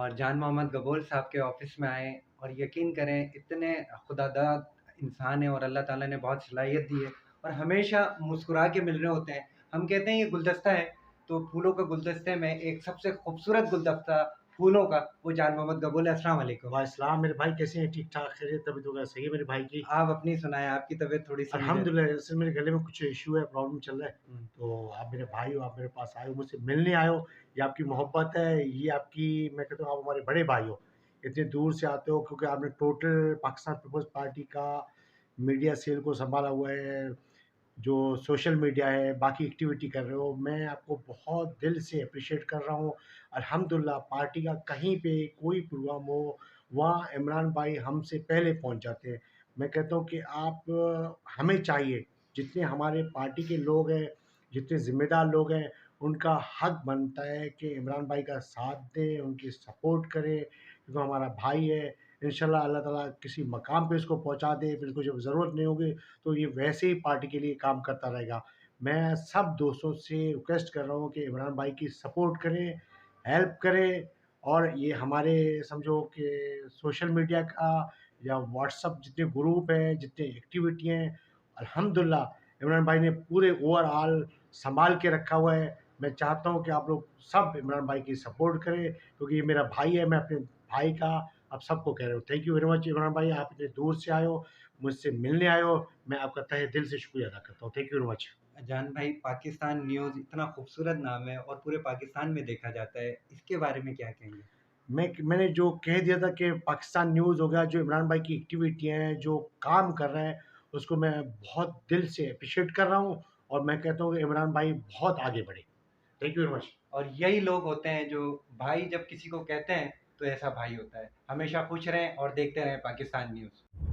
और जान मोहम्मद गबोल साहब के ऑफ़िस में आए और यकीन करें इतने खुदादाद इंसान हैं और अल्लाह ताला ने बहुत सलाहियत दी है और हमेशा मुस्कुरा के मिल रहे होते हैं। हम कहते हैं ये गुलदस्ता है, तो फूलों के गुलदस्ते में एक सबसे खूबसूरत गुलदस्ता फूलों का वो जान मोहम्मद गबोल है। अस्सलाम वालेकुम। वाह! मेरे भाई कैसे हैं? ठीक-ठाक खैरियत तबीयत वगैरह सही है मेरे भाई की? आप अपनी सुनाएँ, आपकी तबीयत थोड़ी-सी मुझे। अल्हम्दुलिल्लाह दरअसल मेरे गले में कुछ इश्यू है, प्रॉब्लम चल रहा है। हुँ। तो आप मेरे भाई हो, आप मेरे पास आए हो, मुझसे मिलने आए हो, ये आपकी मोहब्बत है, ये आपकी मैं कहता हूँ आप हमारे बड़े भाई हो। इतनी दूर से आते हो क्योंकि आपने टोटल पाकिस्तान पीपल्स पार्टी का मीडिया सेल को सँभाला हुआ है, जो सोशल मीडिया है, बाकी एक्टिविटी कर रहे हो। मैं आपको बहुत दिल से एप्रिशिएट कर रहा हूँ। अल्हम्दुलिल्लाह पार्टी का कहीं पे कोई प्रोग्राम हो, वहाँ इमरान भाई हमसे पहले पहुँच जाते हैं। मैं कहता हूँ कि आप हमें चाहिए, जितने हमारे पार्टी के लोग हैं, जितने ज़िम्मेदार लोग हैं, उनका हक बनता है कि इमरान भाई का साथ दें, उनकी सपोर्ट करें, क्योंकि वो हमारा भाई है। इंशाल्लाह अल्लाह ताला किसी मकाम पे इसको पहुँचा दे, फिर इसको जब ज़रूरत नहीं होगी, तो ये वैसे ही पार्टी के लिए काम करता रहेगा। मैं सब दोस्तों से रिक्वेस्ट कर रहा हूँ कि इमरान भाई की सपोर्ट करें, हेल्प करें और ये हमारे समझो कि सोशल मीडिया का या व्हाट्सएप जितने ग्रुप हैं, जितनी एक्टिविटी हैं, अल्हम्दुलिल्लाह इमरान भाई ने पूरे ओवरऑल सँभाल के रखा हुआ है। मैं चाहता हूँ कि आप लोग सब इमरान भाई की सपोर्ट करें क्योंकि ये मेरा भाई है, मैं अपने भाई का आप सबको कह रहा हूँ। Thank you very much Imran भाई, आप इतने दूर से आए हो, मुझसे मिलने आए हो, मैं आपका तहे दिल से शुक्रिया अदा करता हूँ। Thank you very much. जान भाई, पाकिस्तान न्यूज़ इतना खूबसूरत नाम है और पूरे पाकिस्तान में देखा जाता है, इसके बारे में क्या कहेंगे? मैंने जो कह दिया था कि पाकिस्तान न्यूज़ हो गया, जो इमरान भाई की एक्टिविटी हैं, जो काम कर रहे हैं, उसको मैं बहुत दिल से एप्रिशिएट कर रहा हूँ और मैं कहता हूँ कि इमरान भाई बहुत आगे बढ़े। Thank you very much. और यही लोग होते हैं जो भाई जब किसी को कहते हैं, तो ऐसा भाई होता है। हमेशा खुश रहें और देखते रहें पाकिस्तान न्यूज़।